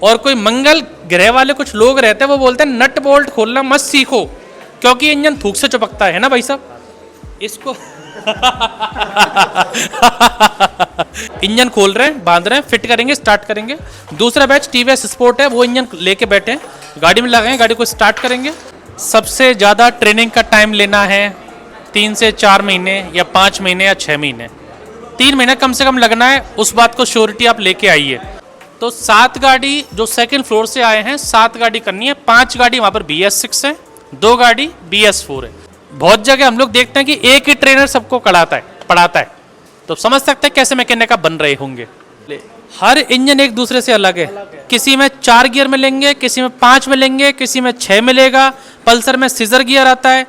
और कोई मंगल ग्रह वाले कुछ लोग रहते हैं, वो बोलते हैं नट बोल्ट खोलना मत सीखो क्योंकि इंजन थूक से चिपकता है ना भाई साहब। इसको इंजन खोल रहे हैं, बांध रहे हैं, फिट करेंगे, स्टार्ट करेंगे। दूसरा बैच टीवीएस स्पोर्ट है, वो इंजन लेके बैठे हैं, गाड़ी में लगाएं, गाड़ी को स्टार्ट करेंगे। सबसे ज़्यादा ट्रेनिंग का टाइम लेना है 3 से 4 महीने या 5 महीने या 6 महीने, 3 महीने कम से कम लगना है। उस बात को श्योरिटी आप लेके आइए। तो 7 गाड़ी जो सेकंड फ्लोर से आए हैं, 7 गाड़ी करनी है। 5 गाड़ी वहाँ पर BS6 है, 2 गाड़ी BS4 है। बहुत जगह हम लोग देखते हैं कि एक ही ट्रेनर सबको पढ़ाता है, तो समझ सकते हैं कैसे मैकेनिक बन रहे होंगे। हर इंजन एक दूसरे से अलग है, किसी में 4 गियर में लेंगे, किसी में 5 में लेंगे, किसी में 6 मिलेगा। पल्सर में सीजर गियर आता है।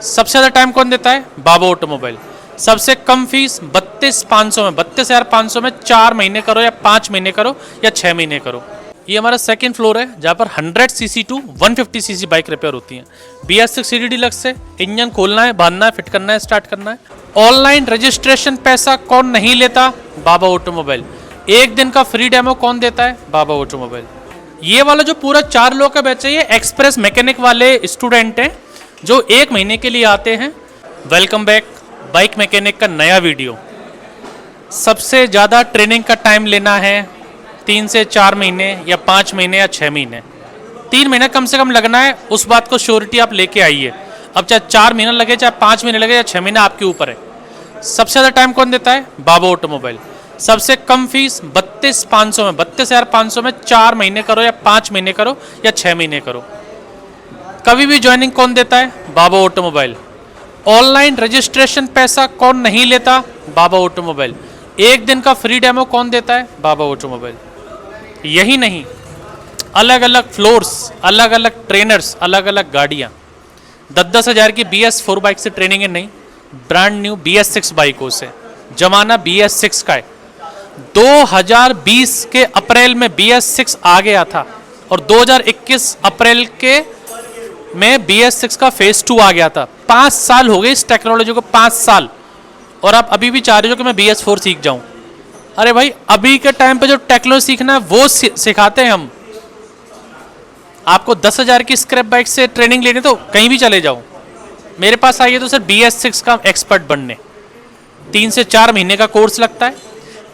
सबसे ज़्यादा टाइम कौन देता है? बाबा ऑटोमोबाइल। सबसे कम फीस 32,500 में, 32,500 में 4 महीने करो या 5 महीने करो या 6 महीने करो। ये हमारा सेकंड फ्लोर है जहाँ पर 100 cc to 150 cc bike repair होती है। BS6 CD डीलक्स से इंजन खोलना है, बांधना है, फिट करना है, स्टार्ट करना है। ऑनलाइन रजिस्ट्रेशन पैसा कौन नहीं लेता? बाबा ऑटोमोबाइल। एक दिन का फ्री डेमो कौन देता है? बाबा ऑटोमोबाइल। ये वाला जो पूरा 4 लोग का बैच है, ये एक्सप्रेस मैकेनिक वाले स्टूडेंट हैं जो 1 महीने के लिए आते हैं। वेलकम बैक, बाइक मैकेनिक का नया वीडियो। सबसे ज़्यादा ट्रेनिंग का टाइम लेना है 3 से 4 महीने या 5 महीने या 6 महीने, 3 महीने कम से कम लगना है। उस बात को श्योरिटी आप लेके आइए। अब चाहे 4 महीना लगे, चाहे 5 महीने लगे या 6 महीने, आपके ऊपर है। सबसे ज़्यादा टाइम कौन देता है? बाबा ऑटोमोबाइल। सबसे कम फीस 32,500 में, 32,500 में 4 महीने करो या 5 महीने करो या 6 महीने करो। कभी भी ज्वाइनिंग कौन देता है? बाबा ऑटोमोबाइल। ऑनलाइन रजिस्ट्रेशन पैसा कौन नहीं लेता? बाबा ऑटोमोबाइल। एक दिन का फ्री डेमो कौन देता है? बाबा ऑटोमोबाइल। यही नहीं, अलग अलग फ्लोर्स, अलग अलग ट्रेनर्स, अलग अलग गाड़ियाँ। 10-10 हज़ार की BS4 बाइक से ट्रेनिंग है नहीं, ब्रांड न्यू BS6 बाइकों से। जमाना BS6 का है। 2020 के अप्रैल में BS6 आ गया था और 2021 अप्रैल के में BS6 का फेज 2 आ गया था। 5 साल हो गए इस टेक्नोलॉजी को, 5 साल, और आप अभी भी चाह रहे हो कि मैं BS4 सीख जाऊं। अरे भाई, अभी के टाइम पे जो टेक्नोलॉजी सीखना है वो सिखाते हैं हम। आपको 10,000 की स्क्रैप बाइक से ट्रेनिंग लेनी तो कहीं भी चले जाओ, मेरे पास आइए तो सर BS6 का एक्सपर्ट बनने। 3 से 4 महीने का कोर्स लगता है,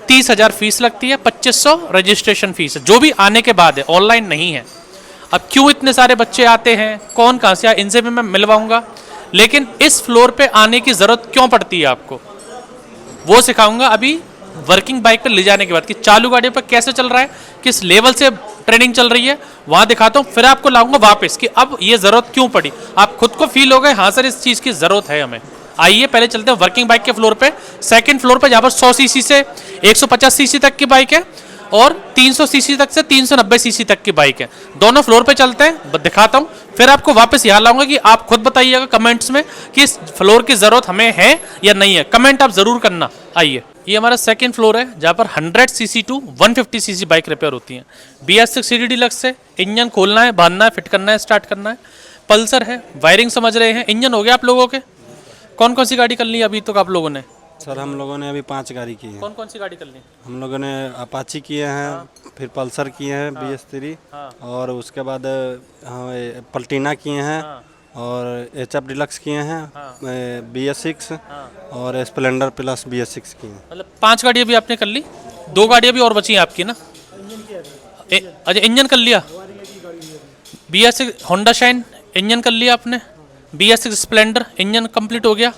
30,000 फीस लगती है, 2500 रजिस्ट्रेशन फीस है, जो भी आने के बाद है, ऑनलाइन नहीं है। अब क्यों इतने सारे बच्चे आते हैं, कौन कहाँ से आए, इनसे भी मैं मिलवाऊंगा। लेकिन इस फ्लोर पे आने की ज़रूरत क्यों पड़ती है आपको, वो सिखाऊंगा अभी वर्किंग बाइक पर ले जाने के बाद, कि चालू गाड़ी पर कैसे चल रहा है, किस लेवल से ट्रेनिंग चल रही है, वहाँ दिखाता हूँ। फिर आपको लाऊंगा वापस कि अब ये ज़रूरत क्यों पड़ी। आप खुद को फील हो गए, हाँ सर इस चीज़ की ज़रूरत है हमें। आइए पहले चलते हैं वर्किंग बाइक के फ्लोर पे, सेकंड फ्लोर पे, जहाँ पर 100 सीसी से 150 सीसी तक की बाइक है और 300 सीसी तक से 390 सीसी तक की बाइक है। दोनों फ्लोर पे चलते हैं, दिखाता हूँ, फिर आपको वापस यहाँ लाऊंगा कि आप खुद बताइएगा कमेंट्स में कि इस फ्लोर की ज़रूरत हमें है या नहीं है। कमेंट आप ज़रूर करना। आइए, ये हमारा सेकंड फ्लोर है जहाँ पर 100 cc to 150 cc bike repair होती हैं। BS6 CD डीलक्स से इंजन खोलना है, बांधना है, फिट करना है, स्टार्ट करना है। पल्सर है, वायरिंग समझ रहे हैं। इंजन हो गया आप लोगों के। कौन कौन सी गाड़ी कर ली अभी तक आप लोगों ने? सर हम लोगों ने अभी 5 गाड़ी की है। कौन कौन सी गाड़ी कर ली? हम लोगों ने अपाची किए हैं, फिर पल्सर किए हैं, BS3, और उसके बाद पल्टीना किए हैं, और HF डीलक्स किए हैं, BS6, और स्प्लेंडर प्लस BS6 किए हैं। मतलब 5 गाड़ी अभी आपने कर ली, 2 गाड़ी अभी और बची हैं आपकी ना? अच्छा, इंजन कर लिया। BS6 होंडा शाइन इंजन कर लिया आपने। BS6 स्प्लेंडर इंजन कंप्लीट हो गया।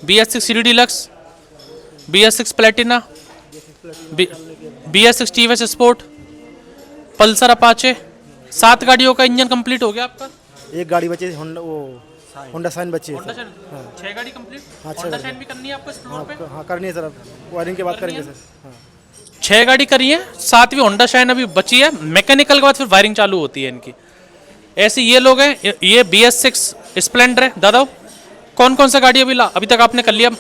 BS6 CD deluxe, BS6 Platina, BS6 TVS sport, Pulsar Apache, 7 गाड़ियों का इंजन कंप्लीट हो गया आपका। एक गाड़ी बची होंडा शाइन बची है। होंडा शाइन 6 गाड़ी कंप्लीट। होंडा शाइन भी करनी है आपको इस फ्लोर पे? हाँ करनी है सर, अब वायरिंग के बाद करेंगे सर। हाँ 6 गाड़ी करी है, 7वीं होंडा शाइन अभी बची है। मैकेनिकल के बाद फिर वायरिंग चालू होती है इनकी। ऐसे ये लोग हैं। ये BS6 स्प्लेंडर है। दादा कौन कौन सा गाड़ी अभी तक आपने कर लिया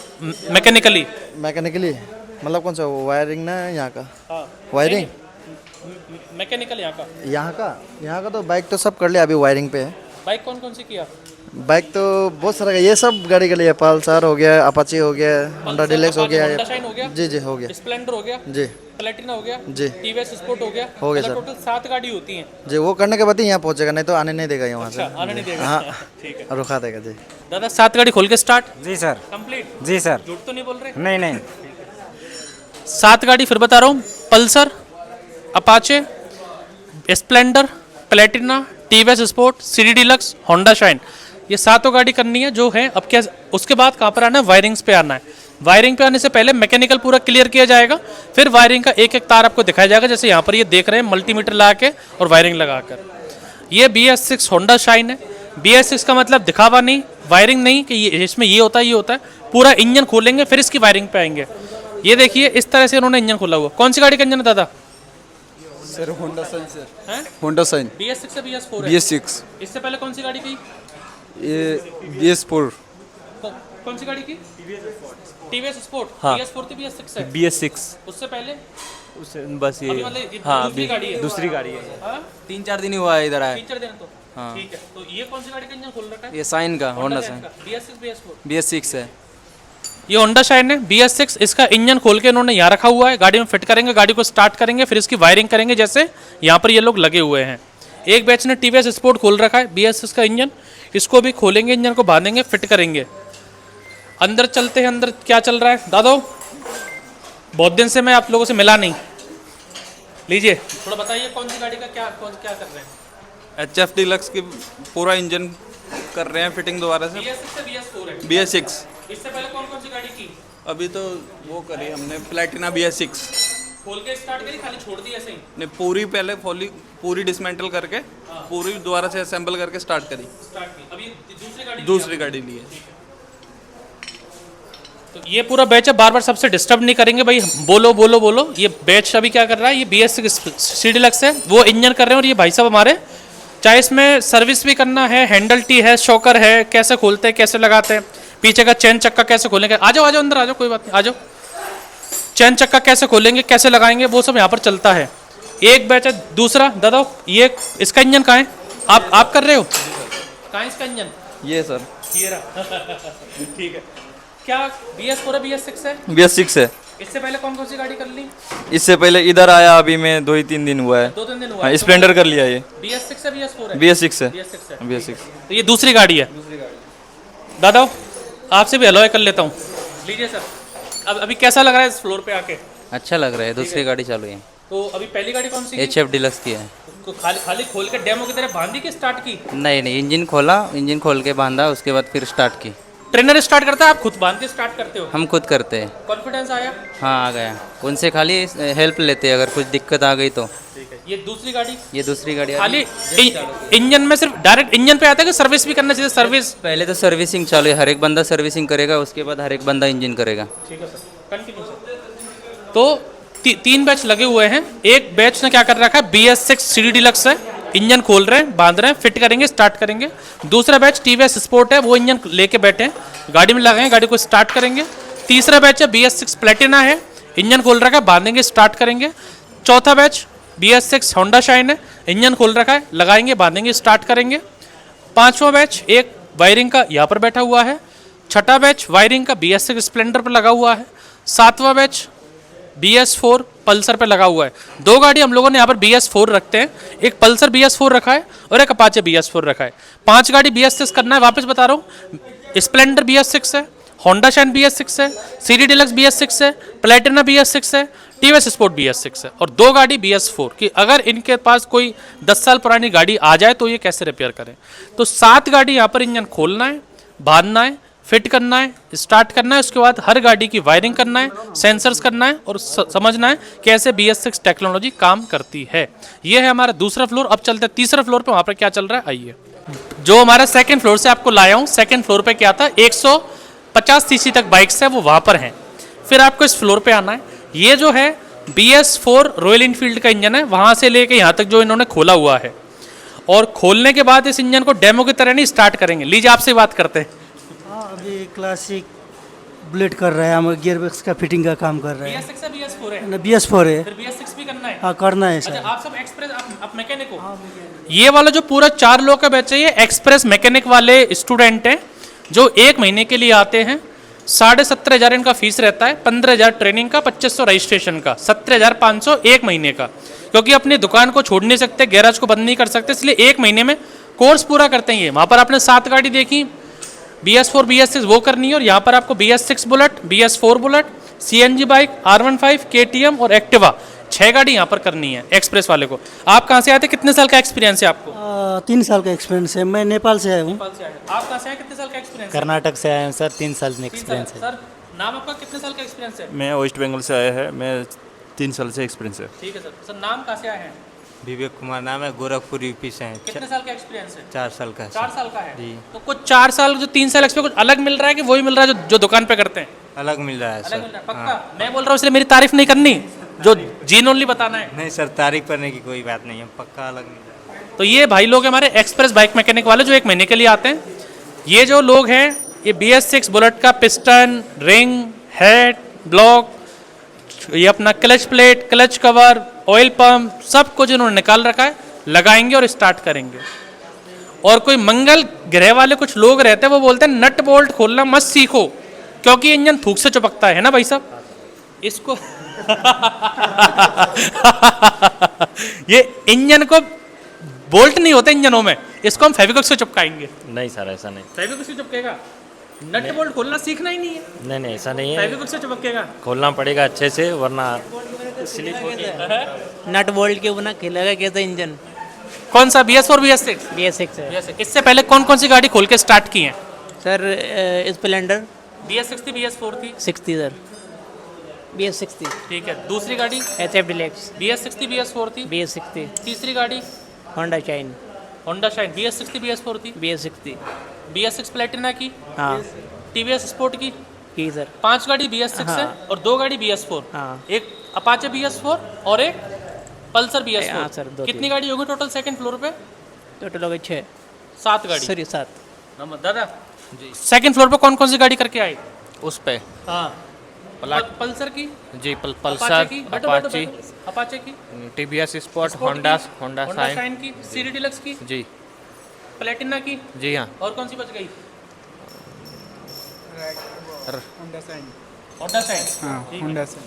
मैकेनिकली? मैकेनिकली मतलब कौन सा, वायरिंग ना यहाँ का? हाँ, वायरिंग मैकेनिकल यहाँ का यहाँ का तो बाइक तो सब कर लिया, अभी वायरिंग पे है। बाइक कौन कौन सी किया? बाइक तो बहुत सारा है, ये सब गाड़ी के लिए पल्सर हो गया, अपाची हो गया, होंडा डिलक्स हो गया, होंडा शाइन हो गया, जी जी हो गया, स्प्लेंडर हो गया, जी प्लेटिना हो गया, जी टीवीएस स्पोर्ट हो गया, हो गया मतलब सर। टोटल 7 गाड़ी होती हैं। जी। वो करने के बाद ही यहाँ पहुँचेगा, नहीं तो आने नहीं देगा यहाँ से। आने नहीं देगा। हाँ ठीक है रुका देगा जी। दादा, 7 गाड़ी खोल के स्टार्ट जी सर। कंप्लीट। जी सर। झूठ तो नहीं बोल रहे? नहीं नहीं। 7 गाड़ी फिर बता रहा हूँ, Pulsar, Apache, Splendor, Platina, TVS sport, CD deluxe, Honda shine, ये 7 गाड़ी करनी है जो है। अब क्या, उसके बाद कहाँ पर आना है? वायरिंग्स पे आना है। वायरिंग पे आने से पहले मैकेनिकल पूरा क्लियर किया जाएगा, फिर वायरिंग का एक एक तार आपको दिखाया जाएगा, जैसे यहाँ पर ये देख रहे हैं मल्टीमीटर लगा के और वायरिंग लगाकर। ये BS6 होंडा शाइन है। BS6 का मतलब दिखावा नहीं, वायरिंग नहीं कि ये इसमें ये होता है ये होता है। पूरा इंजन खोलेंगे फिर इसकी वायरिंग पे आएंगे। ये देखिए इस तरह से उन्होंने इंजन खोला हुआ। कौन सी गाड़ी का इंजन है दादा? Sir Honda shine sir. हैं? होंडा साइन BS6 से BS4 है। BS6 इससे पहले कौन सी गाड़ी की? ये BS4 कौन सी गाड़ी की? TVS sport. हाँ। BS4 थी BS6 है। BS6 उससे पहले उससे बस ये अभी मतलब ये हाँ दूसरी गाड़ी है। दूसरी गाड़ी है। हाँ? 3-4 दिन ही हुआ है इधर आए। 3-4 दिन तो हाँ। ठीक है। तो ये कौन सी गाड़ी का इंजन खोल रखा है? ये साइन का Honda shine BS6 BS4। BS6 है। ये होंडा शाइन है BS6। इसका इंजन खोल के इन्होंने यहाँ रखा हुआ है, गाड़ी में फिट करेंगे, गाड़ी को स्टार्ट करेंगे, फिर इसकी वायरिंग करेंगे, जैसे यहाँ पर ये लोग लगे हुए हैं। एक बैच ने TVS स्पोर्ट खोल रखा है BS6 का इंजन, इसको भी खोलेंगे, इंजन को बांधेंगे, फिट करेंगे। अंदर चलते हैं, अंदर क्या चल रहा है दादो? बहुत दिन से मैं आप लोगों से मिला नहीं, लीजिए थोड़ा बताइए कौन सी गाड़ी का क्या कर रहे हैं? HF डिलक्स की पूरा इंजन कर रहे हैं फिटिंग दोबारा से। BS6 से BS4 है। BS6 इससे पहले कौन कौन सी गाड़ी की अभी तो वो करी हमने, प्लेटिना BS6 खोल के स्टार्ट करी, खाली छोड़ दी ऐसे ही? ने पूरी पहले पूरी डिसमेंटल करके पूरी दोबारा से असेंबल करके स्टार्ट करी। स्टार्ट की। अभी दूसरी गाड़ी ली है। तो ये पूरा बैच है, बार बार सबसे डिस्टर्ब नहीं करेंगे भाई, बोलो बोलो बोलो। ये बैच अभी क्या कर रहा है? ये BS6 सीडी डिलक्स है, वो इंजन कर रहे हैं। और ये भाई साहब हमारे, चाहे इसमें सर्विस भी करना है, हैंडल टी है, शॉकर है, कैसे खोलते हैं, कैसे लगाते हैं, पीछे का चैन चक्का कैसे खोलेंगे, आ जाओ अंदर आ जाओ, कोई बात नहीं, आ जाओ। चैन चक्का कैसे खोलेंगे, कैसे लगाएंगे, वो सब यहाँ पर चलता है। एक बैच है। दूसरा दादा, ये इसका इंजन कहाँ है? आप कर रहे हो? कहाँ है इसका इंजन? ये सर ये रहा। ठीक है। क्या BS4 है BS6 है? BS6 है। इससे पहले कौन कौन सी गाड़ी कर ली? इससे पहले इधर आया अभी मैं 2-3 दिन हुआ है। 2-3 दिन हुआ हाँ है। स्प्लेंडर कर लिया ये। BS6 है BS4 है? BS6 है। BS6 है। BS6 तो ये दूसरी गाड़ी है। दादा आपसे भी अलॉय कर लेता हूँ, लीजिए सर। अब अभी कैसा लग रहा है इस फ्लोर पे आके? अच्छा लग रहा है। दूसरी गाड़ी चालू है। तो अभी पहली गाड़ी कौन सी की? HF डिलक्स की है। उसको खाली खोल के डेमो की तरह बांधी के स्टार्ट की? नहीं इंजन खोला, इंजन खोल के बांधा, उसके बाद फिर स्टार्ट की। ट्रेनर स्टार्ट करता है, आप खुद बांध के स्टार्ट करते हो? हम खुद करते हैं। कॉन्फिडेंस आया? हाँ आ गया। उनसे खाली हेल्प लेते हैं अगर कुछ दिक्कत आ गई तो। ठीक है। ये दूसरी गाड़ी? ये दूसरी गाड़ी खाली इंजन में सिर्फ डायरेक्ट इंजन पे आता है कि सर्विस भी करना चाहिए? सर्विस पहले तो सर्विसिंग चालू है, हर एक बंदा सर्विसिंग करेगा, उसके बाद हर एक बंदा इंजन करेगा। ठीक है सर, कंटिन्यू सर। तो 3 बैच लगे हुए हैं। एक बैच ने क्या कर रखा है? BS6 सीडी डिलक्स है, इंजन खोल रहे हैं, बांध रहे हैं, फिट करेंगे, स्टार्ट करेंगे। दूसरा बैच TVS स्पोर्ट है, वो इंजन लेके बैठे हैं, गाड़ी में लगाएंगे, गाड़ी को स्टार्ट करेंगे। तीसरा बैच है BS6 प्लेटिना है, इंजन खोल रखा है, बांधेंगे, स्टार्ट करेंगे। चौथा बैच BS6 होंडा शाइन है, इंजन खोल रखा है, लगाएंगे, बांधेंगे, स्टार्ट करेंगे। पांचवा बैच एक वायरिंग का यहाँ पर बैठा हुआ है। छठा बैच वायरिंग का BS6 स्प्लेंडर पर लगा हुआ है। सातवां बैच BS4 पल्सर पे लगा हुआ है। 2 गाड़ी हम लोगों ने यहाँ पर BS4 रखते हैं, एक पल्सर BS4 रखा है और एक अपाचे BS4 रखा है। 5 गाड़ी BS6 करना है, वापस बता रहा हूँ। स्प्लेंडर BS6 है, होंडा शाइन BS6 है, सीडी डिलक्स BS6 है, प्लेटिना BS6 है, TVS स्पोर्ट BS6 है और 2 गाड़ी BS4 की। अगर इनके पास कोई 10 साल पुरानी गाड़ी आ जाए तो ये कैसे रिपेयर करें? तो 7 गाड़ी यहाँ पर इंजन खोलना है, बांधना है, फिट करना है, स्टार्ट करना है, उसके बाद हर गाड़ी की वायरिंग करना है, सेंसर्स करना है और समझना है कैसे BS6 टेक्नोलॉजी काम करती है। ये है हमारा दूसरा फ्लोर। अब चलते हैं तीसरा फ्लोर पे, वहाँ पर क्या चल रहा है आइए। जो हमारा सेकंड फ्लोर से आपको लाया हूँ, सेकंड फ्लोर पे क्या था? 150 सीसी तक बाइक्स है वो वहाँ पर हैं। फिर आपको इस फ्लोर पे आना है। ये जो है BS4 रॉयल इनफील्ड का इंजन है, वहाँ से लेके यहाँ तक जो इन्होंने खोला हुआ है। और खोलने के बाद इस इंजन को डेमो की तरह नहीं स्टार्ट करेंगे। लीजिए आपसे बात करते हैं। हाँ, अभी क्लासिक बुलेट कर रहे हैं, हम गियर बॉक्स का फिटिंग का काम कर रहे हैं। BS6 है BS4 है? BS4 है। फिर BS6 भी करना है? हाँ करना है अच्छा सर। आप सब एक्सप्रेस आप मैकेनिक हो? ये वाला जो पूरा 4 लोग का बैच है ये एक्सप्रेस मैकेनिक वाले स्टूडेंट हैं जो 1 महीने के लिए आते हैं। 17,500 इनका फीस रहता है, 15,000 ट्रेनिंग का, 2500 रजिस्ट्रेशन का, 17,500 1 महीने का। क्योंकि अपनी दुकान को छोड़ नहीं सकते, गैराज को बंद नहीं कर सकते, इसलिए 1 महीने में कोर्स पूरा करते हैं। ये वहाँ पर आपने 7 गाड़ी देखी, BS4 BS6 वो करनी है, और यहाँ पर आपको BS6 bullet, BS4 bullet, CNG bike, R15, KTM और एक्टिवा 6 गाड़ी यहाँ पर करनी है एक्सप्रेस वाले को। आप कहाँ से आए थे, कितने साल का एक्सपीरियंस है आपको? 3 साल का एक्सपीरियंस है, मैं नेपाल से आया हूँ। नेपाल से आए हैं। आप कहाँ से आए, कितने साल का एक्सपीरियंस? कर्नाटक से आए हैं सर, 3 साल में 3 साल। एक्सपीरियंस है। सर नाम आपका, कितने साल का एक्सपीरियंस है? मैं वेस्ट बंगाल से आया है, मैं 3 साल से एक्सपीरियंस है। ठीक है सर। सर नाम कहाँ से आए हैं? विवेक कुमार नाम है, गोरखपुर यूपी से हैं। कितने साल का एक्सपीरियंस है? 4 साल का है 4 सर। साल का है जी। तो कुछ 4 साल जो 3 साल एक्सपीरियंस कुछ अलग मिल रहा है कि वही मिल रहा है जो दुकान पे करते हैं? अलग मिल रहा है अलग सर। मिल रहा है पक्का? मैं बोल रहा हूँ इसलिए मेरी तारीफ नहीं करनी, जो जीन ओनली बताना है। नहीं सर, तारीफ करने की कोई बात नहीं है, पक्का अलग मिल रहा है। तो ये भाई लोग हमारे एक्सप्रेस बाइक मैकेनिक वाले जो 1 महीने के लिए आते हैं। ये जो लोग हैं ये BS6 बुलेट का पिस्टन, रिंग, हेड, ब्लॉक, ये अपना clutch plate, clutch cover, oil pump सब कुछ इन्होंने निकाल रखा है, लगाएंगे और स्टार्ट करेंगे। और कोई मंगल ग्रह वाले कुछ लोग रहते हैं वो बोलते हैं नट बोल्ट खोलना मत सीखो क्योंकि इंजन थूक से चिपकता है ना भाई साहब इसको ये इंजन को बोल्ट नहीं होते इंजनों में, इसको हम फेविक्विक से चिपकाएंगे। नहीं सर, ऐसा नहीं। फेविक्विक से चिपकेगा, नट बोल्ट खोलना सीखना ही नहीं है, नहीं नहीं, ऐसा नहीं है, फेविक्विक से चिपकेगा। खोलना पड़ेगा अच्छे से, वरना नट बोल्ट के बिना खेलेगा कैसे इंजन? कौन सा BS4 BS6? BS6 है इससे पहले कौन कौन सी गाड़ी खोल के स्टार्ट की हैं? सर। स्प्लेंडर BS6 थी, BS4 थी? 60 सर, BS6 थी। ठीक है। दूसरी गाड़ी HF डिलेक्स BS6 थी, BS4 थी? BS6 थी। तीसरी गाड़ी Honda shine Honda shine BS6 थी, BS4 थी? BS6 थी। BS6 प्लेटिना की, हाँ TVS स्पोर्ट की, सर। 5 गाड़ी BS6 है और 2 गाड़ी BS4, हाँ। एक अपाचे BS4 और एक पल्सर BS4। हाँ सर, 2 कितनी गाड़ी होगी टोटल सेकंड फ्लोर पे? टोटल हो गए 6 7 गाड़ी। सॉरी 7। दादा जी सेकंड फ्लोर पे कौन कौन सी गाड़ी करके आए? उस पे हाँ पल्सर की जी, अपाचे पल्सर, की, अपाची, अपाचे की, TVS स्पोर्ट, स्पोर्ट होंडा की, होंडा होंडा शाइन शाइन की, CD डिलक्स की, जी प्लेटिना की, जी हाँ। और कौन सी बच गई? Honda shine. होंडा से।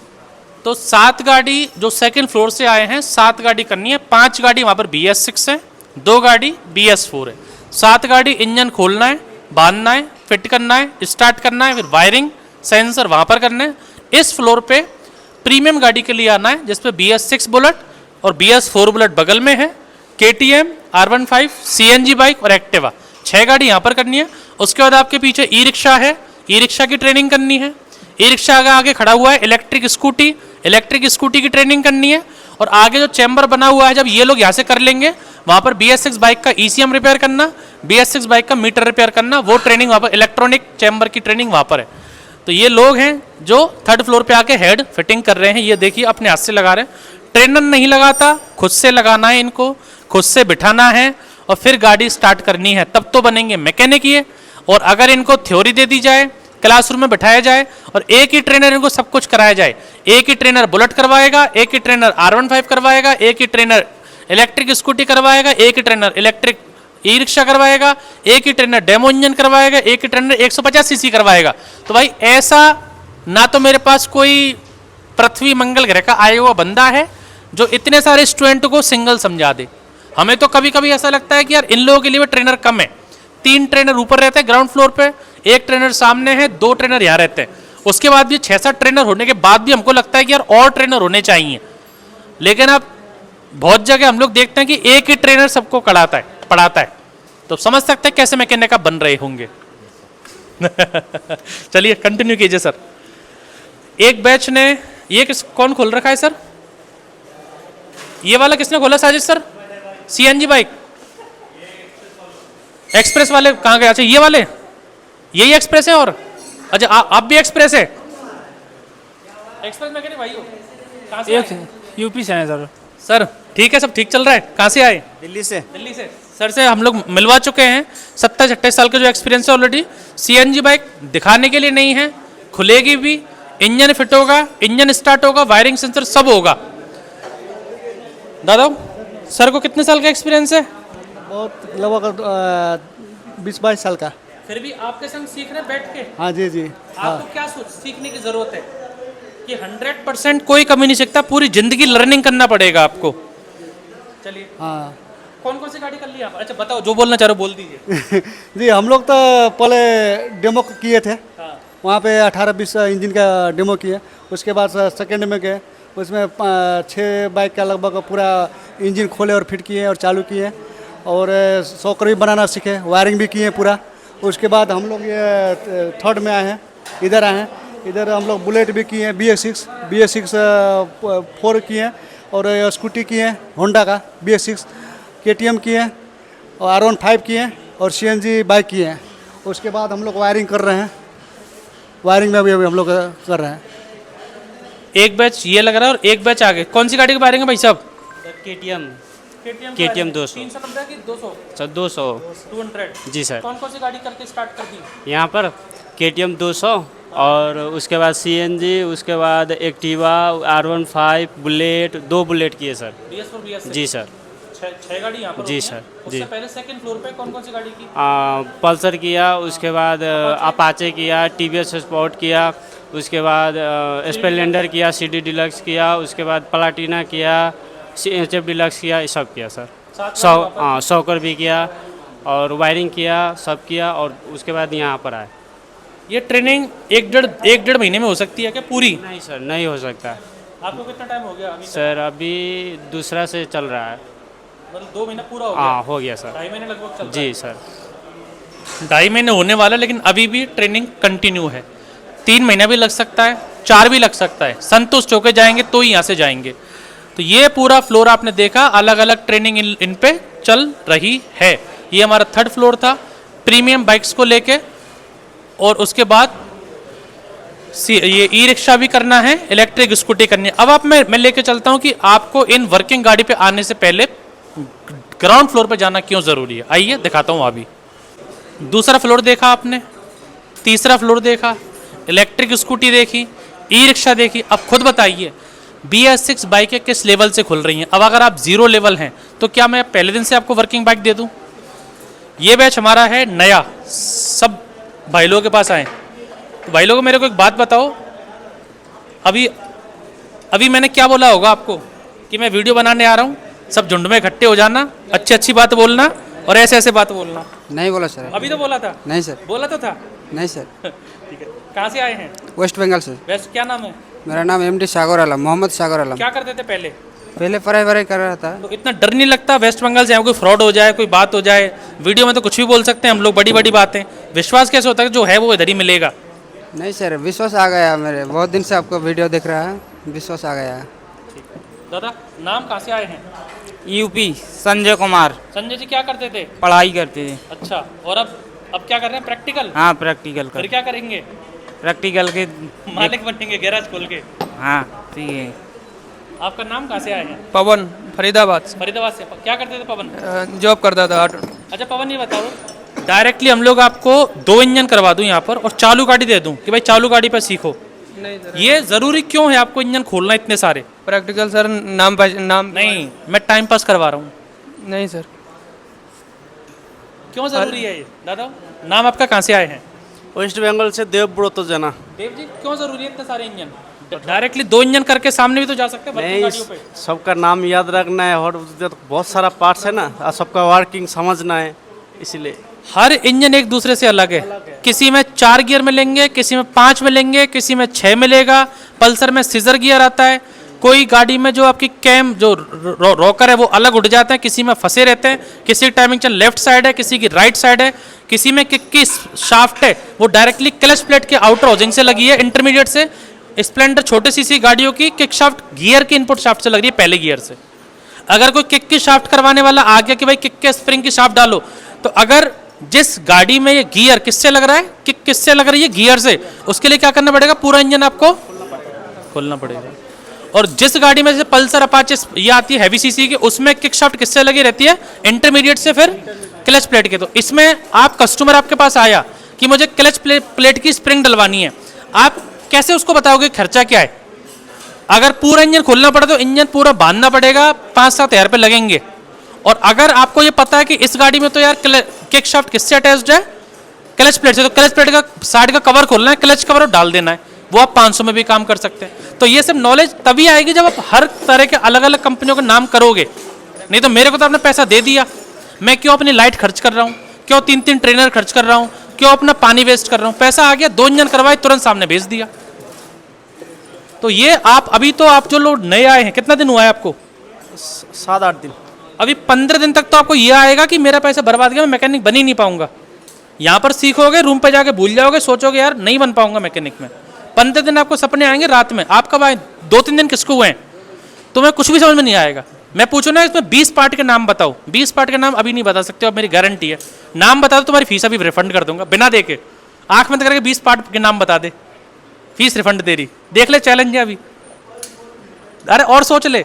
तो 7 गाड़ी जो सेकंड फ्लोर से आए हैं, 7 गाड़ी करनी है। 5 गाड़ी वहाँ पर BS6 है, 2 गाड़ी BS4 है। 7 गाड़ी इंजन खोलना है, बांधना है, फिट करना है, स्टार्ट करना है, फिर वायरिंग सेंसर वहाँ पर करना है। इस फ्लोर पे प्रीमियम गाड़ी के लिए आना है जिसपे BS6 बुलेट और BS4 बुलेट बगल में है, KTM, R15, CNG बाइक और एक्टिवा 6 गाड़ी यहाँ पर करनी है। उसके बाद आपके पीछे ई रिक्शा है, ई रिक्शा की ट्रेनिंग करनी है। ई रिक्शा आगे खड़ा हुआ है, इलेक्ट्रिक स्कूटी की ट्रेनिंग करनी है। और आगे जो चैम्बर बना हुआ है, जब ये लोग यहाँ से कर लेंगे वहाँ पर BS6 बाइक का ECM रिपेयर करना, BS6 बाइक का मीटर रिपेयर करना, वो ट्रेनिंग वहाँ पर, इलेक्ट्रॉनिक चैम्बर की ट्रेनिंग वहाँ पर है। तो ये लोग हैं जो 3rd फ्लोर पे आके हेड फिटिंग कर रहे हैं। ये देखिए अपने हाथ से लगा रहे हैं, ट्रेनर नहीं लगाता, खुद से लगाना है इनको, खुद से बिठाना है और फिर गाड़ी स्टार्ट करनी है, तब तो बनेंगे मैकेनिक ये। और अगर इनको थ्योरी दे दी जाए, क्लासरूम में बैठाया जाए और एक ही ट्रेनर इनको सब कुछ कराया जाए, एक ही ट्रेनर बुलेट करवाएगा, एक ही ट्रेनर R15 करवाएगा, एक ही ट्रेनर इलेक्ट्रिक स्कूटी करवाएगा, एक ही ट्रेनर इलेक्ट्रिक ई रिक्शा करवाएगा, एक ही ट्रेनर डेमो इंजन करवाएगा, एक ही ट्रेनर 150 सीसी करवाएगा। तो भाई ऐसा ना तो मेरे पास कोई पृथ्वी मंगल ग्रह का आया हुआ बंदा है जो इतने सारे स्टूडेंट को सिंगल समझा दे। हमें तो कभी कभी ऐसा लगता है कि यार इन लोगों के लिए ट्रेनर कम है। 3 ट्रेनर ऊपर रहते हैं ग्राउंड फ्लोर पे, 1 ट्रेनर सामने है, 2 ट्रेनर यहाँ रहते हैं। उसके बाद भी 6-7 ट्रेनर होने के बाद भी हमको लगता है कि यार और ट्रेनर होने चाहिए। लेकिन अब बहुत जगह हम लोग देखते हैं कि एक ही ट्रेनर सबको पढ़ाता है, तो समझ सकते हैं कैसे मैकेनिक बन रहे होंगे। चलिए कंटिन्यू कीजिए सर। एक बैच ने ये कौन खोल रखा है सर? ये वाला किसने खोला Sajid sir? CNG bike express वाले कहाँ गए? अच्छा ये वाले, यही एक्सप्रेस है। और अच्छा आप भी एक्सप्रेस है? एक्सप्रेस मैकेनिक भाई हो? कहाँ से आए? यूपी से है सर। सर ठीक है, सब ठीक चल रहा है? कहाँ से आए? दिल्ली से। दिल्ली से। सर से हम लोग मिलवा चुके हैं, 27-28 साल का जो एक्सपीरियंस है ऑलरेडी। CNG बाइक दिखाने के लिए नहीं है, खुलेगी भी, इंजन फिट होगा, इंजन स्टार्ट होगा, वायरिंग सेंसर सब होगा। दादा सर को कितने साल का एक्सपीरियंस है? बहुत लगभग 20-22 साल का। फिर भी आपके संग सीख रहे हैं बैठ के। हाँ जी जी। आपको क्या सीखने की जरूरत है कि 100% कोई कमी नहीं सीखता, पूरी जिंदगी लर्निंग करना पड़ेगा आपको। चलिए हाँ कौन कौन सी गाड़ी कर ली आप? अच्छा बताओ, जो बोलना चाह रहे हो बोल दीजिए। जी, हम लोग तो पहले डेमो किए थे, वहाँ पे 18-20 इंजन का डेमो किए। उसके बाद सेकेंड में गए, उसमें 6 बाइक का लगभग पूरा इंजन खोले और फिट किए और चालू किए, और सॉकर भी बनाना सीखे, वायरिंग भी किए पूरा। उसके बाद हम लोग ये थर्ड में आए हैं, इधर आए हैं। इधर हम लोग बुलेट भी किए हैं, BS6 4 किए हैं, और स्कूटी किए हैं होंडा का BS6, KTM किए हैं, और R15 किए हैं, और CNG बाइक किए हैं। उसके बाद हम लोग वायरिंग कर रहे हैं, वायरिंग में अभी हम लोग कर रहे हैं। एक बैच ये लग रहा है और एक बैच आगे। कौन सी गाड़ी की वायरिंग है भाई साहब? KTM 200। 390 की 200? सर 200। 200 जी सर। कौन कौन सी गाड़ी करके स्टार्ट कर दी? यहाँ पर KTM 200, और उसके बाद CNG, उसके बाद एक्टिवा, R15, बुलेट, 2 बुलेट किए सर। BS4 BS6? जी सर। 6 गाड़ी यहाँ पर जी होती सर, हैं। जी। उससे पहले सेकंड फ्लोर पे कौन कौन सी गाड़ी की? पल्सर किया, उसके बाद अपाचे किया, TVS स्पोर्ट किया, उसके बाद स्प्लेंडर किया, CD डिलक्स किया, उसके बाद प्लाटिना किया, HF डिलक्स किया, ये सब किया सर। सॉकर भी किया, और वायरिंग किया, सब किया, और उसके बाद यहाँ पर आए। ये ट्रेनिंग एक डेढ़ महीने में हो सकती है क्या पूरी? नहीं सर, नहीं हो सकता। आपको कितना टाइम हो गया अभी? सर अभी दूसरा से चल रहा है। मतलब 2 महीना पूरा हो गया? हाँ हो गया सर। 2.5 महीने लगभग चल रहा जी सर। है। 2.5 महीने होने वाला, लेकिन अभी भी ट्रेनिंग कंटिन्यू है। 3 महीना भी लग सकता है, 4 भी लग सकता है। संतुष्ट होकर जाएंगे तो ही यहाँ से जाएंगे। तो ये पूरा फ्लोर आपने देखा, अलग अलग ट्रेनिंग इन पे चल रही है। ये हमारा 3rd फ्लोर था प्रीमियम बाइक्स को लेके, और उसके बाद ये ई रिक्शा भी करना है, इलेक्ट्रिक स्कूटी करनी है। अब आप मैं लेके चलता हूँ कि आपको इन वर्किंग गाड़ी पे आने से पहले ग्राउंड फ्लोर पे जाना क्यों ज़रूरी है। आइए दिखाता हूँ। अभी दूसरा फ्लोर देखा आपने, तीसरा फ्लोर देखा, इलेक्ट्रिक स्कूटी देखी, ई रिक्शा देखी। अब खुद बताइए BS6 बाइकें किस लेवल से खुल रही हैं। अब अगर आप 0 लेवल हैं तो क्या मैं पहले दिन से आपको वर्किंग बाइक दे दूँ? ये बैच हमारा है नया, सब भाई लोगों के पास आए। तो भाई लोगों मेरे को एक बात बताओ, अभी मैंने क्या बोला होगा आपको कि मैं वीडियो बनाने आ रहा हूँ, सब झुंड में इकट्ठे हो जाना, अच्छी बात बोलना और ऐसे बात बोलना। नहीं बोला सर। अभी तो बोला था? नहीं सर। बोला तो था? नहीं सर। ठीक है। कहाँ से आए हैं? वेस्ट बंगाल से। वैसे क्या नाम है? मेरा नाम MD सागर आलम, मोहम्मद सागर आलम। क्या करते थे पहले? पहले पढ़ाई कर रहा था। तो इतना डर नहीं लगता वेस्ट बंगाल से कोई फ्रॉड हो जाए, कोई बात हो जाए? वीडियो में तो कुछ भी बोल सकते हैं हम लोग, बड़ी बड़ी बातें। विश्वास कैसे होता है जो है वो इधर ही मिलेगा? नहीं सर, विश्वास आ गया मेरे, बहुत दिन से आपको वीडियो देख रहा है, विश्वास आ गया। दादा नाम कहाँ से आए हैं? यूपी संजय कुमार। संजय जी क्या करते थे? पढ़ाई करते थे। अच्छा, और अब क्या कर रहे हैं? प्रैक्टिकल? हाँ प्रैक्टिकल फिर कर, क्या करेंगे? प्रैक्टिकल के मालिक बनेंगे गैराज खोल के? हाँ ठीक है। आपका नाम कहाँ से आए हैं? पवन, फरीदाबाद से। फरीदाबाद से। क्या करते थे पवन? जॉब करता था ऑटो। अच्छा पवन ये बताओ, डायरेक्टली हम लोग आपको 2 इंजन करवा दूं यहाँ पर और चालू गाड़ी दे दूं कि भाई चालू गाड़ी पर सीखो, नहीं सर, ये ज़रूरी क्यों है आपको इंजन खोलना इतने सारे? प्रैक्टिकल सर, नाम नहीं, मैं टाइम पास करवा रहा हूँ। नहीं सर। क्यों ज़रूरी है ये? दादा नाम आपका कहाँ से आए हैं? वेस्ट बंगाल से देवव्रत जना। देव जी क्यों ज़रूरी है इतने सारे इंजन? डायरेक्टली 2 इंजन करके सामने भी तो जा सकते हैं वर्किंग गाड़ियों पे। सबका नाम याद रखना है और बहुत सारा पार्ट्स है ना, और सबका वर्किंग समझना है, इसलिए हर इंजन एक दूसरे से अलग है। किसी में 4 गियर मिलेंगे, किसी में 5 मिलेंगे, किसी में 6 मिलेगा। पल्सर में सीजर गियर आता है। कोई गाड़ी में जो आपकी कैम जो रॉकर है वो अलग उठ जाते हैं, किसी में फंसे रहते हैं। किसी की टाइमिंग चेन लेफ्ट साइड है, किसी की राइट साइड है, किसी में किक शाफ्ट है वो डायरेक्टली क्लच प्लेट के आउटर हाउसिंग से लगी है। इंटरमीडिएट से स्प्लेंडर छोटे सीसी गाड़ियों की किक शाफ्ट गियर के इनपुट शाफ्ट से लग रही है, पहले गियर से। अगर कोई किक की शाफ्ट करवाने वाला आ गया कि भाई किक के स्प्रिंग की शाफ्ट डालो, तो अगर जिस गाड़ी में ये गियर किससे लग रहा है, किक किससे लग रही है, गियर से, उसके लिए क्या करना पड़ेगा? पूरा इंजन आपको खोलना पड़ेगा। और जिस गाड़ी में जैसे पल्सर अपाचे ये आती है हैवी सीसी की, उसमें किक शाफ्ट किससे लगी रहती है? इंटरमीडिएट से, फिर क्लच प्लेट के। तो इसमें आप कस्टमर आपके पास आया कि मुझे क्लच प्लेट की स्प्रिंग डलवानी है, आप कैसे उसको बताओगे खर्चा क्या है? अगर पूरा इंजन खोलना पड़ा तो इंजन पूरा बांधना पड़ेगा, 5-7 हज़ार रुपये लगेंगे। और अगर आपको ये पता है कि इस गाड़ी में तो यार किक शाफ्ट किससे अटैच्ड है, क्लच प्लेट से, तो क्लच प्लेट का साइड का कवर खोलना है, क्लच कवर डाल देना है, वो आप 500 में भी काम कर सकते हैं। तो ये सब नॉलेज तभी आएगी जब आप हर तरह के अलग अलग कंपनियों का नाम करोगे। नहीं तो मेरे को तो आपने पैसा दे दिया, मैं क्यों अपनी लाइट खर्च कर रहा हूँ, क्यों 3-3 ट्रेनर खर्च कर रहा हूँ, क्यों अपना पानी वेस्ट कर रहा हूँ? पैसा आ गया, 2 इंजन करवाए, तुरंत सामने भेज दिया। तो ये आप अभी तो आप जो लोग नए आए हैं, कितना दिन हुआ है आपको? 7-8 दिन। अभी 15 दिन तक तो आपको ये आएगा कि मेरा पैसा बर्बाद गया, मैं मैकेनिक बन ही नहीं पाऊंगा। यहाँ पर सीखोगे, रूम पे जाके भूल जाओगे, सोचोगे यार नहीं बन पाऊंगा मैकेनिक में। 15 दिन आपको सपने आएंगे रात में। आप कब आए? 2-3 दिन किसको हुए हैं? तुम्हें कुछ भी समझ में नहीं आएगा। मैं पूछूँ ना इसमें 20 पार्ट के नाम बताओ, 20 पार्ट के नाम अभी नहीं बता सकते, अब मेरी गारंटी है। नाम बता दो, तुम्हारी फीस अभी रिफंड कर दूंगा बिना देके। आंख बंद करके 20 पार्ट के नाम बता दे, फीस रिफंड दे रही। देख ले, चैलेंज है अभी। अरे और सोच ले,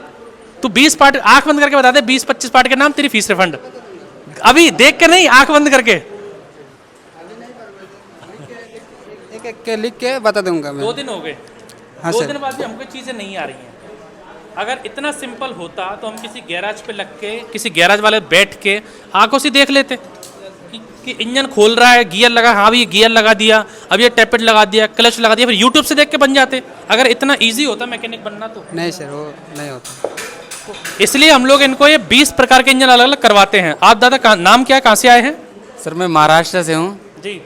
तू 20 पार्ट आंख बंद करके बता दे, 20-25 पार्ट के नाम, तेरी फीस रिफंड। अभी देख के नहीं, आंख बंद करके। एक के लिख के बता दूंगा मैं। 2 दिन हो गए, हाँ 2 सर। दिन बाद भी हमको चीज़ें नहीं आ रही हैं। अगर इतना सिंपल होता तो हम किसी गैराज पे लग के, किसी गैराज वाले बैठ के आंखों से देख लेते कि इंजन खोल रहा है, गियर लगा, हाँ भी गियर लगा दिया, अब ये टैपेट लगा दिया, क्लच लगा दिया, फिर यूट्यूब से देख के बन जाते। अगर इतना ईजी होता मैकेनिक बनना तो। नहीं सर, वो नहीं होता। इसलिए हम लोग इनको ये 20 प्रकार के इंजन अलग अलग करवाते हैं। आप दादा नाम क्या है, कहाँ से आए हैं? सर मैं महाराष्ट्र से हूँ, जी।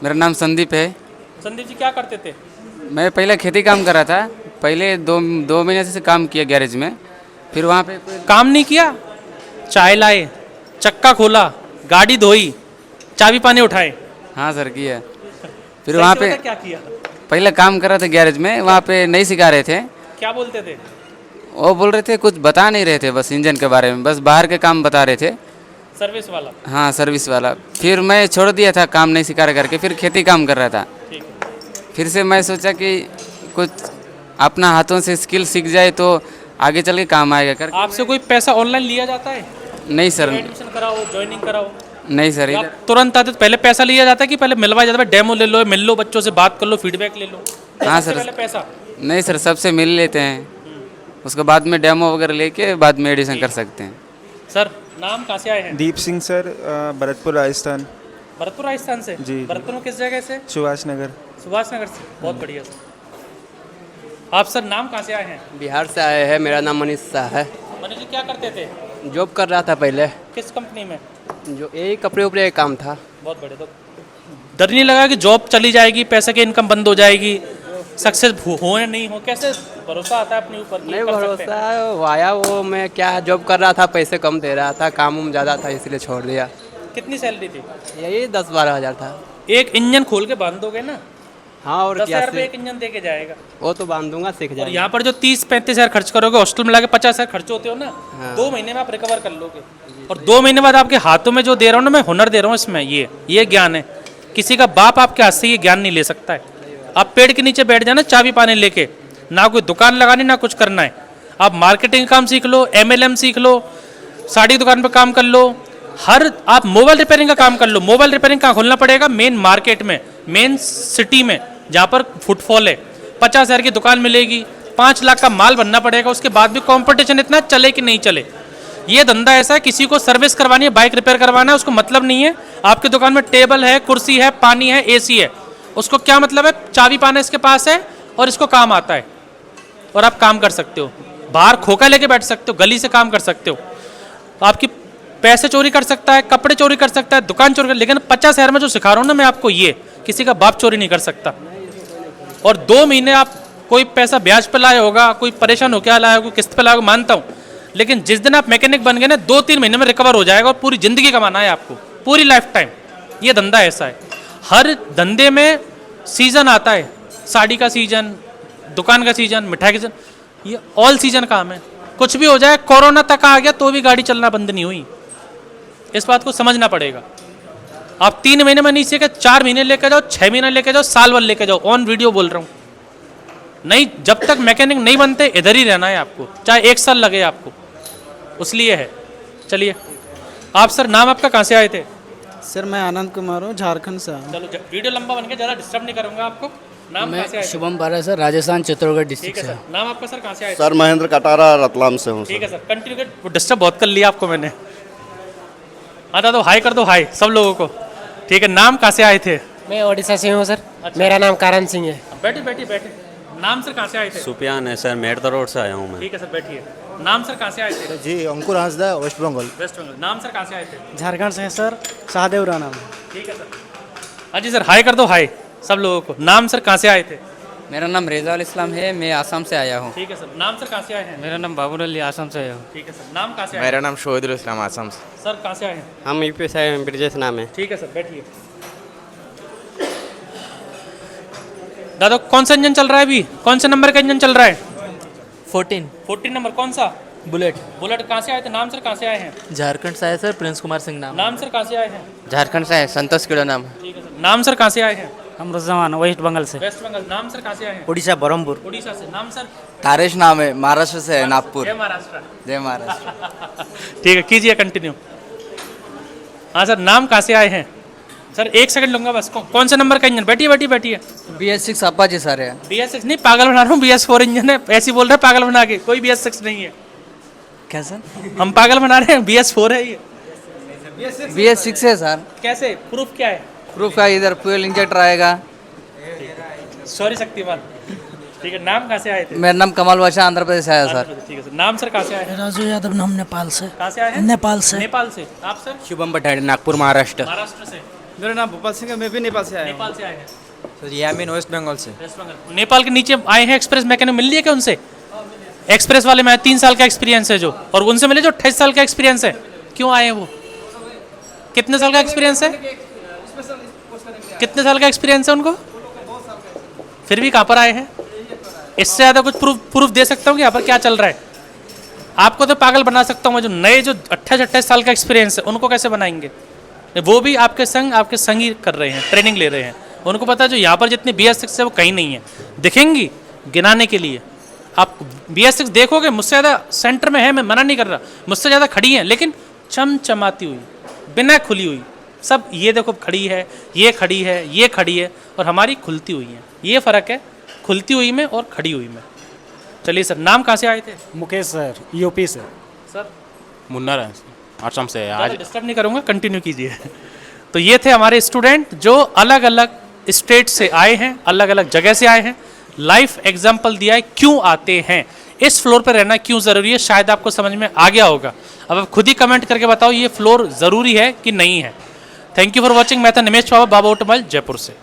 मेरा नाम संदीप है। संदीप जी क्या करते थे? मैं पहले खेती काम कर रहा था, पहले दो महीने से काम किया गैरेज में, फिर वहाँ पे काम नहीं किया, चाय लाए, चक्का खोला, गाड़ी धोई, चाबी पानी उठाए। हाँ सर किया। फिर वहाँ पे क्या किया? पहले काम कर रहे थे गैरेज में, वहाँ पे नहीं सिखा रहे थे। क्या बोलते थे? वो बोल रहे थे, कुछ बता नहीं रहे थे, बस इंजन के बारे में, बस बाहर के काम बता रहे थे। सर्विस वाला? हाँ सर्विस वाला। फिर मैं छोड़ दिया था, काम नहीं सिखा रहे करके, फिर खेती काम कर रहा था। ठीक है। फिर से मैं सोचा कि कुछ अपना हाथों से स्किल सीख जाए तो आगे चल के काम आएगा कर। आपसे कोई पैसा ऑनलाइन लिया जाता है? नहीं सर, एडमिशन कराओ, ज्वाइनिंग कराओ। नहीं सर। आप तुरंत आते तो पहले पैसा लिया जाता है कि पहले मिलवाया जाता है? डेमो ले लो, मिल लो, बच्चों से बात कर लो, फीडबैक ले लो। हाँ सबसे सर। पहले पैसा? नहीं सर, सबसे मिल लेते हैं, उसके बाद में डेमो वगैरह लेके बाद में एडिशन कर सकते हैं। सर नाम कहाँ से आए हैं? दीप सिंह सर, भरतपुर राजस्थान। भरतपुर राजस्थान से? जी। भरतपुर में किस जगह से? सुभाष नगर। सुभाष नगर से, बहुत बढ़िया सर। आप सर नाम कहाँ से आए हैं? बिहार से आए हैं, मेरा नाम मनीष शाह है। मनीष जी क्या करते थे? जॉब कर रहा था पहले, किस कंपनी में? जो यही कपड़े उपड़े का काम था। बहुत बढ़िया। तो डर नहीं लगा कि जॉब चली जाएगी, पैसे की इनकम बंद हो जाएगी, सक्सेस हो या नहीं हो? कैसे भरोसा आता है अपने ऊपर कि नहीं कर सकते हैं? भरोसा वो आया, वो मैं क्या जॉब कर रहा था, पैसे कम दे रहा था, काम उम ज़्यादा था, इसलिए छोड़ दिया। कितनी सैलरी थी? यही 10-12 हज़ार था। एक इंजन खोल के बांध दोगे ना, हाँ और 10,000 क्या रुपये एक इंजन दे के जाएगा। वो तो बांध दूंगा, सीख और जाएगा। यहाँ पर जो 30-35 हज़ार खर्च करोगे, हॉस्टल में लाके 50 हज़ार खर्च होते हो ना, 2 महीने में आप रिकवर कर लोगे। और 2 महीने बाद आपके हाथों में जो दे रहा हूँ ना, मैं हुनर दे रहा हूँ इसमें, ये ज्ञान है। किसी का बाप आपके हाथ से ये ज्ञान नहीं ले सकता है। आप पेड़ के नीचे बैठ जाना चाबी पानी लेके, ना कोई दुकान लगानी ना कुछ करना है। आप मार्केटिंग काम सीख लो, MLM सीख लो, साड़ी की दुकान पर काम कर लो, आप मोबाइल रिपेयरिंग का काम कर लो। मोबाइल रिपेयरिंग कहाँ खोलना पड़ेगा? मेन मार्केट में, मेन सिटी में, जहाँ पर फुटफॉल है। 50,000 की दुकान मिलेगी, 5 लाख का माल बनना पड़ेगा, उसके बाद भी कंपटीशन इतना चले कि नहीं चले। ये धंधा ऐसा है, किसी को सर्विस करवानी है, बाइक रिपेयर करवाना है, उसको मतलब नहीं है आपकी दुकान में टेबल है, कुर्सी है, पानी है, AC है, उसको क्या मतलब है? चाबी पाना इसके पास है और इसको काम आता है, और आप काम कर सकते हो। बाहर खोखा लेके बैठ सकते हो, गली से काम कर सकते हो। आपकी पैसे चोरी कर सकता है, कपड़े चोरी कर सकता है, दुकान चोरी कर, लेकिन 50,000 में जो सिखा रहा हूँ ना मैं आपको, ये किसी का बाप चोरी नहीं कर सकता। और 2 महीने आप कोई पैसा ब्याज पे लाया होगा, कोई परेशान हो क्या लाया होगा, किस्त पे लाया होगा, मानता हूँ, लेकिन जिस दिन आप मैकेनिक बन गए ना, 2-3 महीने में रिकवर हो जाएगा और पूरी जिंदगी कमाना है आपको, पूरी लाइफ टाइम। ये धंधा ऐसा है। हर धंधे में सीजन आता है, साड़ी का सीजन, दुकान का सीजन, मिठाई का सीजन, ये ऑल सीजन काम है। कुछ भी हो जाए, कोरोना तक आ गया तो भी गाड़ी चलना बंद नहीं हुई। इस बात को समझना पड़ेगा। आप 3 महीने में नहीं सीखे, 4 महीने लेके जाओ, 6 महीने लेके जाओ, साल भर लेके जाओ, ऑन वीडियो बोल रहा हूँ। नहीं, जब तक मैकेनिक नहीं बनते इधर ही रहना है आपको, चाहे 1 साल लगे आपको, उसलिए है। चलिए आप सर, नाम आपका कहाँ से आए थे? सर मैं आनंद कुमार हूँ, झारखंड से हूँ। चलो वीडियो लंबा बन गया, ज़्यादा डिस्टर्ब नहीं करूँगा आपको। नाम कहाँ से आए थे? शुभम बारा सर, राजस्थान चित्तौड़गढ़ ठीक डिस्ट्रिक्ट है से। सर, नाम आपका सर कहाँ से आए थे? सर महेंद्र कटारा रतलाम से हूँ ठीक है सर, कंटिन्यू कर, डिस्टर्ब बहुत कर लिया आपको मैंने। आता तो हाई कर दो, हाई सब लोगों को। ठीक है, नाम कहाँ से आए थे? मैं ओडिशा से हूँ सर, मेरा नाम कारण सिंह है। बैठे बैठे बैठे। नाम सर कहाँ से आए थे? सुपियान है सर, मेड़ता रोड से आया हूँ मैं। ठीक है सर, बैठिए। नाम सर कहाँ से आए थे? जी अंकुर हांसदा, वेस्ट बंगाल। वेस्ट बंगाल। नाम सर कहाँ से आए थे? झारखंड से है सर, शाहदेव राणा। ठीक है सर। हाँ जी सर, हाई कर दो, हाई सब लोगों को। नाम सर कहाँ से आए थे? मेरा नाम रेजाउल इस्लाम है, मैं आसाम से आया हूँ। ठीक है सर। नाम सर कहाँ से आए हैं? मेरा नाम बाबुल अली, आसाम से आया हूँ। ठीक है सर। नाम कहाँ से आए हैं? मेरा नाम शोहिदुल इस्लाम आसम से। सर कहाँ से आए हैं? हम यूपी से आए हैं, ब्रिजेश नाम है। ठीक है सर, बैठिए। दादा कौन सा इंजन चल रहा है अभी? कौन से नंबर का इंजन चल रहा है? 14 नंबर। कौन सा? बुलेट। बुलेट। कहाँ से आए थे? नाम सर कहाँ से आए हैं? झारखंड से आया सर, प्रिंस कुमार सिंह नाम। नाम सर कहाँ से आए हैं? झारखंड से है, संतोष किड़ो नाम। ठीक है सर। नाम सर कहाँ से आए हैं? हम रुजमान, वेस्ट बंगाल से। वेस्ट बंगाल। नाम सर कहाँ से आए हैं? उड़ीसा बरहमपुर। उड़ीसा से। नाम सर? तारेश नाम है, महाराष्ट्र से है, नागपुर। जय महाराष्ट्र। जय महाराष्ट्र। ठीक है, कीजिए कंटिन्यू। हाँ सर, नाम कहाँ से आए हैं? सर 1 सेकंड लूंगा बस। कौन से नंबर का इंजन? बैठिए बैठिए बैठिए। BS6 अपाचे सर है। BS6 नहीं, पागल बना रहा हूँ, BS4 इंजन है। ऐसे ही बोल रहे हैं पागल बना के, कोई BS6 नहीं है। क्या सर? हम पागल बना रहे हैं, BS4 है ये। BS6 है सर। कैसे? प्रूफ क्या है? प्रूफ का इधर फ्यूल इंजेक्टर आएगा। सॉरी शक्तिमान। ठीक है, नाम कहाँ से आए थे? मेरा नाम कमाल बादशाह, आंध्र प्रदेश से आया सर। ठीक है सर। नाम सर कहाँ से आए हैं? राजू यादव नाम, नेपाल से। कहाँ से आए हैं? नेपाल से। नेपाल से। आप सर? शुभम भट्टाचार्य, नागपुर महाराष्ट्र। महाराष्ट्र से। मेरा नाम भोपाल सिंह है, मैं भी नेपाल से आया नेपाल से आए हैं। सर यामिन वेस्ट बंगाल से। वेस्ट बंगाल। नेपाल के नीचे आए हैं, एक्सप्रेस मैकेनिक मिल लिया क्या उनसे? एक्सप्रेस वाले में 3 साल का एक्सपीरियंस है जो, और उनसे मिले जो 28 साल का एक्सपीरियंस है। क्यों आए हैं वो? कितने साल का एक्सपीरियंस है? कितने साल का एक्सपीरियंस है उनको? फिर भी कहाँ पर आए हैं? इससे ज़्यादा कुछ प्रूफ दे सकता हूँ कि यहाँ पर क्या चल रहा है? आपको तो पागल बना सकता हूँ मैं, जो नए जो 28 साल का एक्सपीरियंस है उनको कैसे बनाएंगे? वो भी आपके संग ही कर रहे हैं, ट्रेनिंग ले रहे हैं। उनको पता है जो यहाँ पर जितनी BS6 है वो कहीं नहीं है, दिखेंगी गिनाने के लिए। आप BS6 देखोगे, मुझसे ज़्यादा सेंटर में है, मैं मना नहीं कर रहा, मुझसे ज़्यादा खड़ी हैं, लेकिन चमचमाती हुई, बिना खुली हुई। सब ये देखो खड़ी है, ये खड़ी है, ये खड़ी है, और हमारी खुलती हुई है। ये फ़र्क है खुलती हुई में और खड़ी हुई में। चलिए सर, नाम कहाँ से आए थे? मुकेश सर, यूपी से। सर मुन्नर है, आसाम से है। आज डिस्टर्ब नहीं करूँगा, कंटिन्यू कीजिए। तो ये थे हमारे स्टूडेंट जो अलग अलग स्टेट से आए हैं, अलग अलग जगह से आए हैं। लाइफ एग्जाम्पल दिया है क्यों आते हैं, इस फ्लोर पर रहना क्यों ज़रूरी है, शायद आपको समझ में आ गया होगा। अब आप खुद ही कमेंट करके बताओ ये फ्लोर ज़रूरी है कि नहीं है। Thank you for watching. मैं था निमेश बाबा ऑटोमोबाइल, जयपुर से।